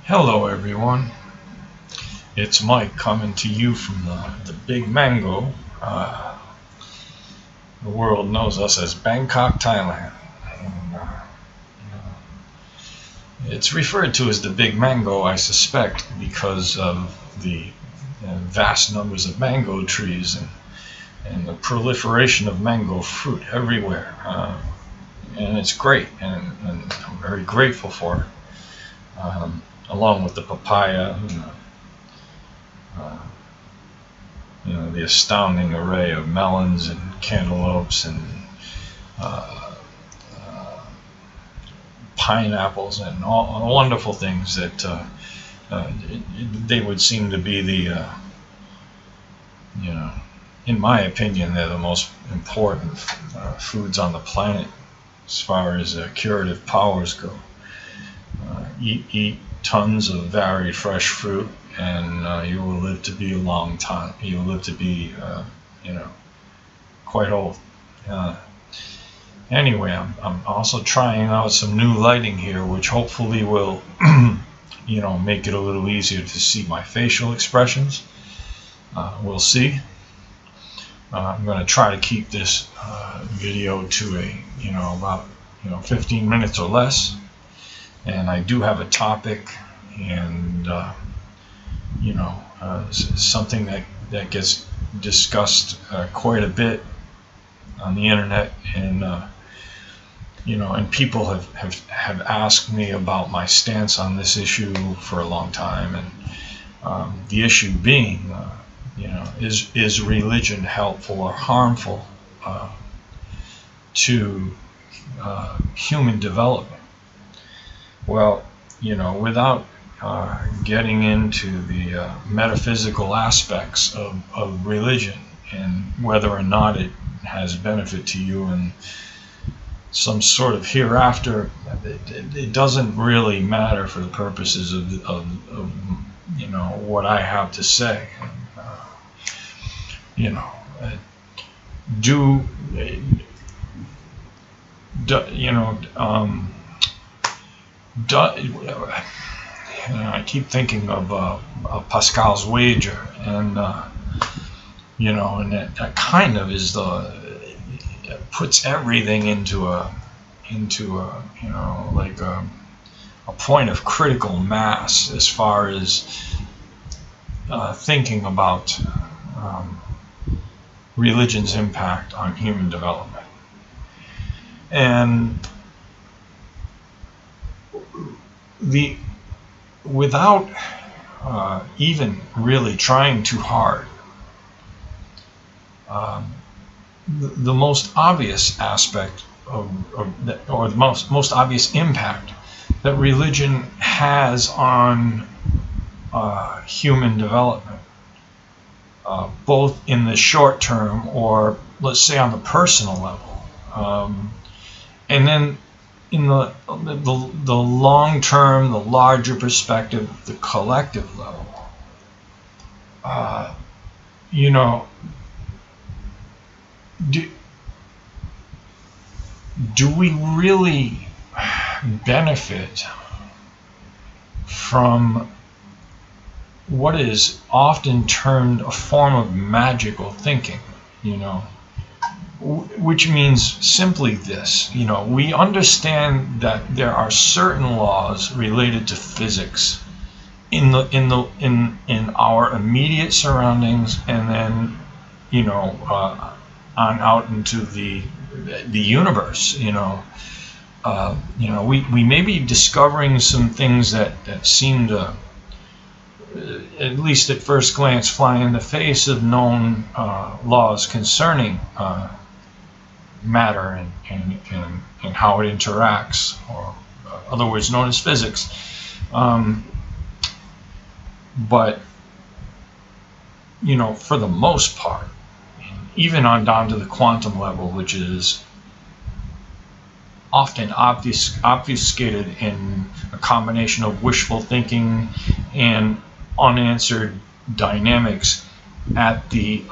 Hello everyone, it's Mike coming to you from the Big Mango. The world knows us as Bangkok, Thailand. And, it's referred to as the Big Mango, I suspect, because of the vast numbers of mango trees and the proliferation of mango fruit everywhere. And it's great, and I'm very grateful for it. Along with the papaya, the astounding array of melons and cantaloupes and pineapples and all wonderful things that they would seem to be the, in my opinion, they're the most important foods on the planet as far as curative powers go. Eat tons of varied fresh fruit, and you will live to be a long time. You will live to be, quite old. Anyway, I'm also trying out some new lighting here, which hopefully will, make it a little easier to see my facial expressions. We'll see. I'm going to try to keep this video to about 15 minutes or less. And I do have a topic, and something that gets discussed quite a bit on the internet, and and people have asked me about my stance on this issue for a long time, and the issue being, is religion helpful or harmful to human development? Well, without getting into the metaphysical aspects of religion and whether or not it has benefit to you in some sort of hereafter, it doesn't really matter for the purposes of what I have to say. I keep thinking of Pascal's wager, and and that kind of is puts everything into a point of critical mass as far as thinking about religion's impact on human development. And without even really trying too hard, the most obvious aspect or the most obvious impact that religion has on human development, both in the short term, or let's say on the personal level, and then in the long term, the larger perspective, the collective level. Do we really benefit from what is often termed a form of magical thinking? Which means simply this: we understand that there are certain laws related to physics in our immediate surroundings, and then on out into the universe. We may be discovering some things that seem to, at least at first glance, fly in the face of known laws concerning matter and how it interacts, or other words known as physics. But for the most part, even on down to the quantum level, which is often obfuscated in a combination of wishful thinking and unanswered dynamics at the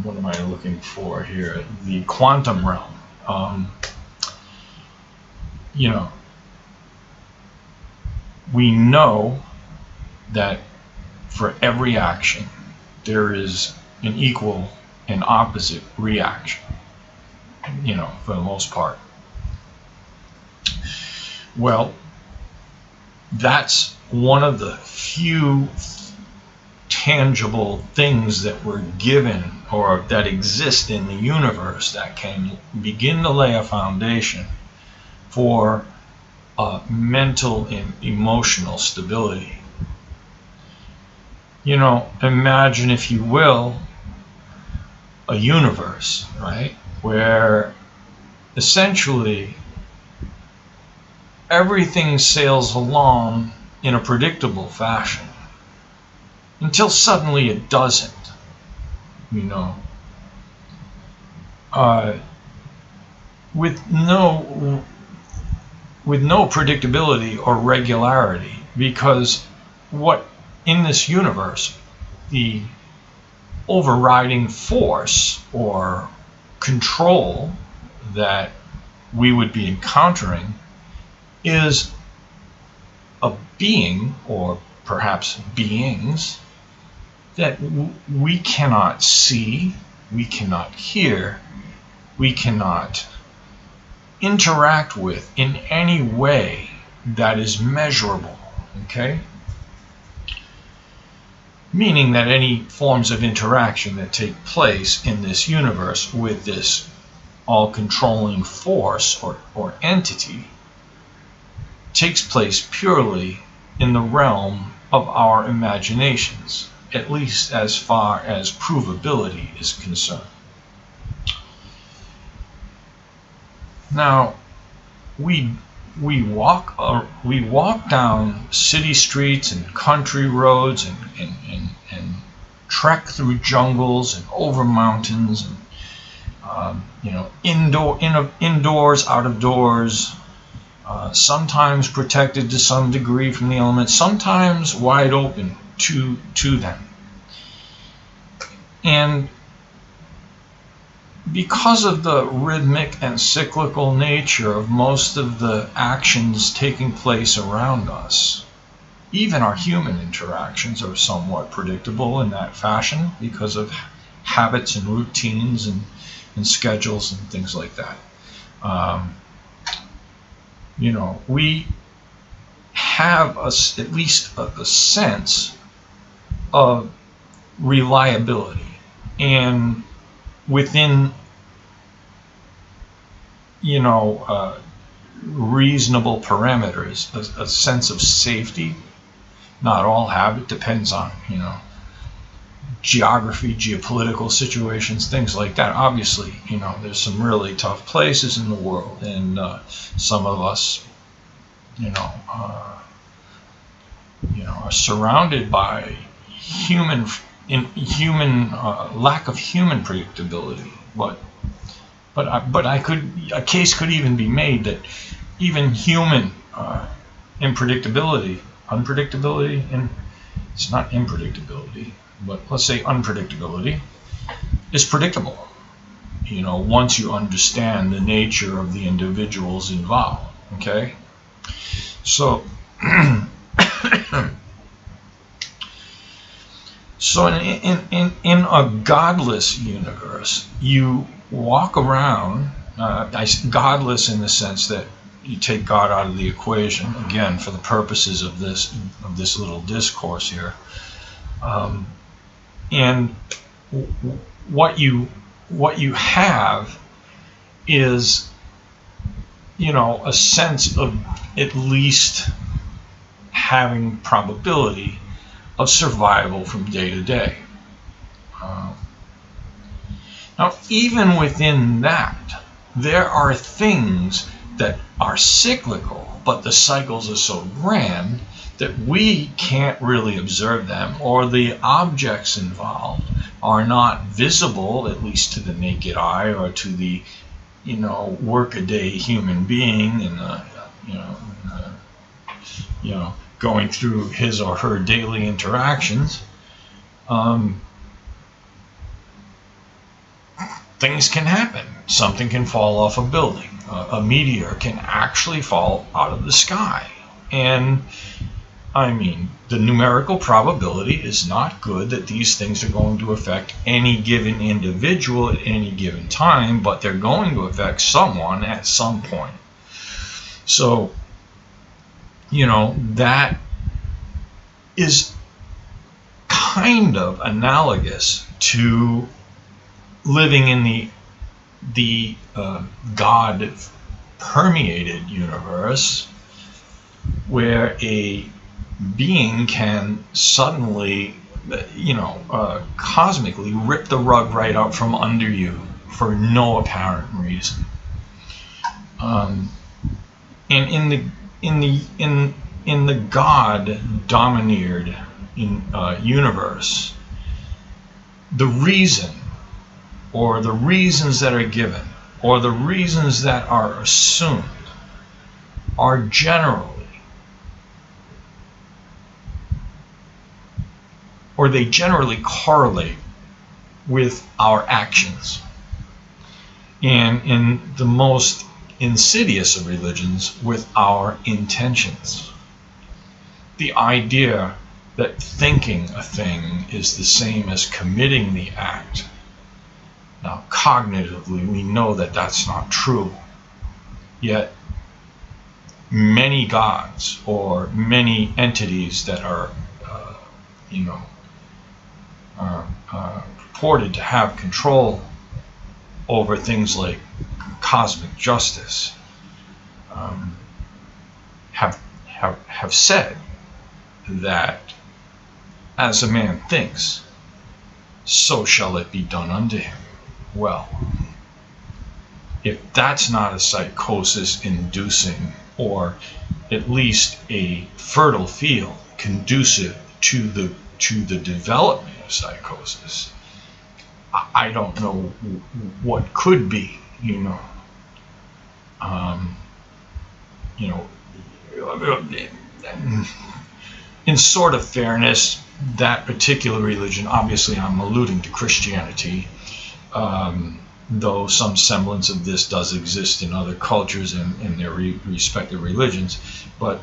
what am I looking for here? The quantum realm. you know, we know that for every action there is an equal and opposite reaction, you know, for the most part. Well, that's one of the few tangible things that we're given or that exist in the universe that can begin to lay a foundation for mental and emotional stability. You know, imagine, if you will, a universe, right, where essentially everything sails along in a predictable fashion until suddenly it doesn't, you know, with no predictability or regularity, because what in this universe, the overriding force or control that we would be encountering is a being, or perhaps beings, that we cannot see, we cannot hear, we cannot interact with in any way that is measurable, okay? Meaning that any forms of interaction that take place in this universe with this all-controlling force or entity takes place purely in the realm of our imaginations, at least as far as provability is concerned. Now, we walk down city streets and country roads and trek through jungles and over mountains, and you know, indoors, out of doors, sometimes protected to some degree from the elements, sometimes wide open to them. And because of the rhythmic and cyclical nature of most of the actions taking place around us, even our human interactions are somewhat predictable in that fashion because of habits and routines and schedules and things like that. You know, we have at least a sense of reliability, and within, you know, reasonable parameters, a sense of safety. Not all have it, depends on, you know, geography, geopolitical situations, things like that. Obviously, you know, there's some really tough places in the world, and some of us, you know, are surrounded by lack of human predictability. But a case could even be made that even human unpredictability, and it's not unpredictability, but let's say unpredictability, is predictable. You know, once you understand the nature of the individuals involved. Okay, so so in a godless universe, you walk around, godless in the sense that you take God out of the equation, again, for the purposes of this little discourse here, and what you have is, you know, a sense of at least having probability of survival from day to day. Now, even within that, there are things that are cyclical, but the cycles are so grand that we can't really observe them, or the objects involved are not visible, at least to the naked eye, or to the, you know, workaday human being, and you know, going through his or her daily interactions. things can happen. Something can fall off a building. A meteor can actually fall out of the sky. And I mean, the numerical probability is not good that these things are going to affect any given individual at any given time, but they're going to affect someone at some point. So, you know, that is kind of analogous to living in the God permeated universe, where a being can suddenly, you know, cosmically rip the rug right out from under you for no apparent reason. And in the God domineered universe, the reason, or the reasons that are given, or the reasons that are assumed, are generally, or they generally correlate with our actions. And in the most insidious of religions, with our intentions. The idea that thinking a thing is the same as committing the act. Now, cognitively, we know that that's not true. Yet, many gods or many entities that are, purported to have control over things like cosmic justice, have said that as a man thinks, so shall it be done unto him. Well, if that's not a psychosis inducing, or at least a fertile field conducive to the development of psychosis, I don't know what could be, in sort of fairness, that particular religion, obviously I'm alluding to Christianity, though some semblance of this does exist in other cultures and in their respective religions, but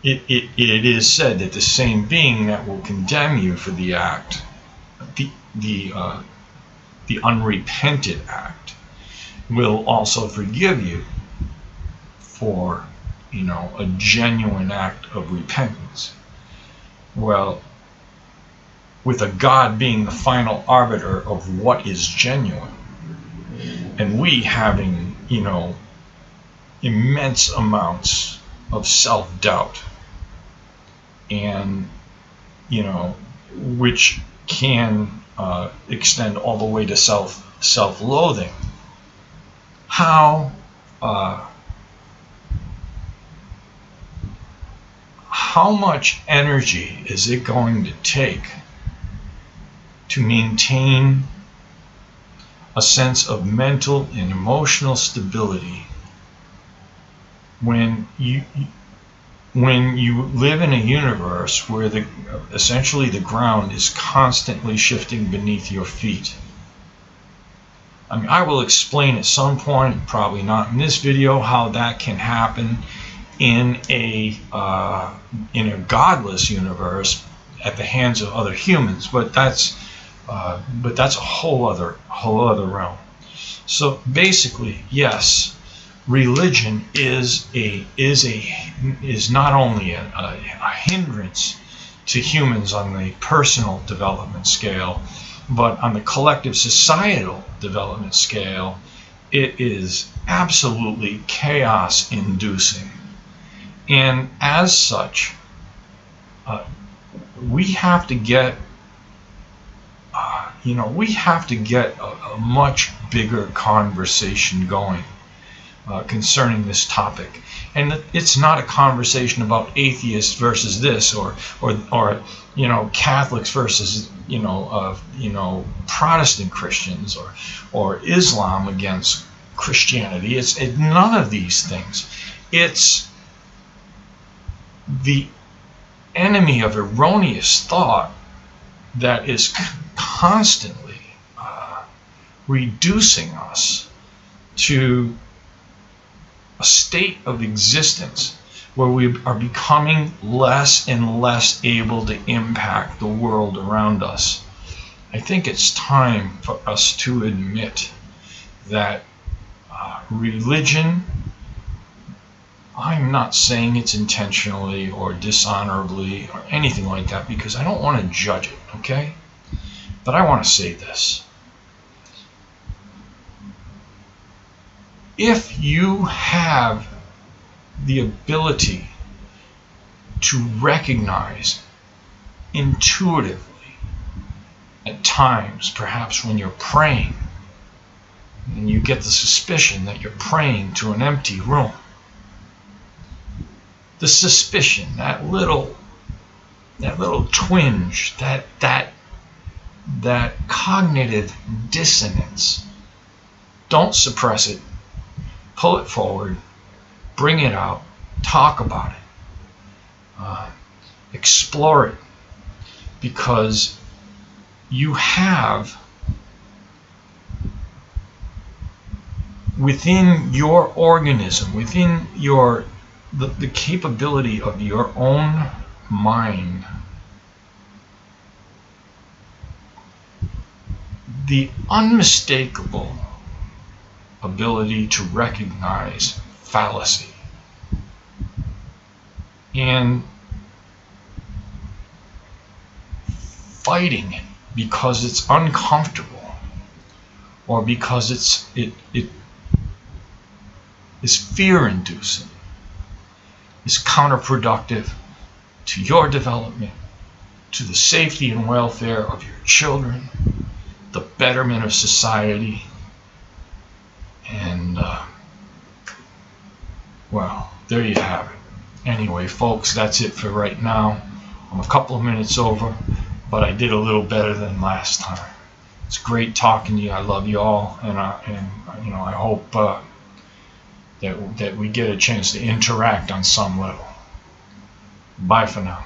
it is said that the same being that will condemn you for the act, the unrepented act, will also forgive you for, a genuine act of repentance. Well, with a God being the final arbiter of what is genuine, and we having, immense amounts of self-doubt, and, which can extend all the way to self-loathing, how much energy is it going to take to maintain a sense of mental and emotional stability when you live in a universe where essentially the ground is constantly shifting beneath your feet? I mean, I will explain at some point, probably not in this video, how that can happen in a godless universe at the hands of other humans, but that's a whole other realm. So basically, yes, religion is not only a hindrance to humans on the personal development scale, but on the collective societal development scale, it is absolutely chaos inducing. And as such, we have to get a much bigger conversation going concerning this topic. And it's not a conversation about atheists versus this, or Catholics versus Protestant Christians, or Islam against Christianity. It's none of these things. It's the enemy of erroneous thought that is constantly reducing us to a state of existence where we are becoming less and less able to impact the world around us. I think it's time for us to admit that religion, I'm not saying it's intentionally or dishonorably or anything like that, because I don't want to judge it, okay? But I want to say this. If you have the ability to recognize intuitively at times, perhaps when you're praying, and you get the suspicion that you're praying to an empty room, the suspicion, that little twinge, that cognitive dissonance, don't suppress it. Pull it forward, bring it out, talk about it, explore it, because you have within your organism, within the capability of your own mind, the unmistakable ability to recognize fallacy. And fighting it because it's uncomfortable, or because it is fear-inducing, is counterproductive to your development, to the safety and welfare of your children, the betterment of society. And well, there you have it. Anyway, folks, that's it for right now. I'm a couple of minutes over, but I did a little better than last time. It's great talking to you. I love you all, and I hope that we get a chance to interact on some level. Bye for now.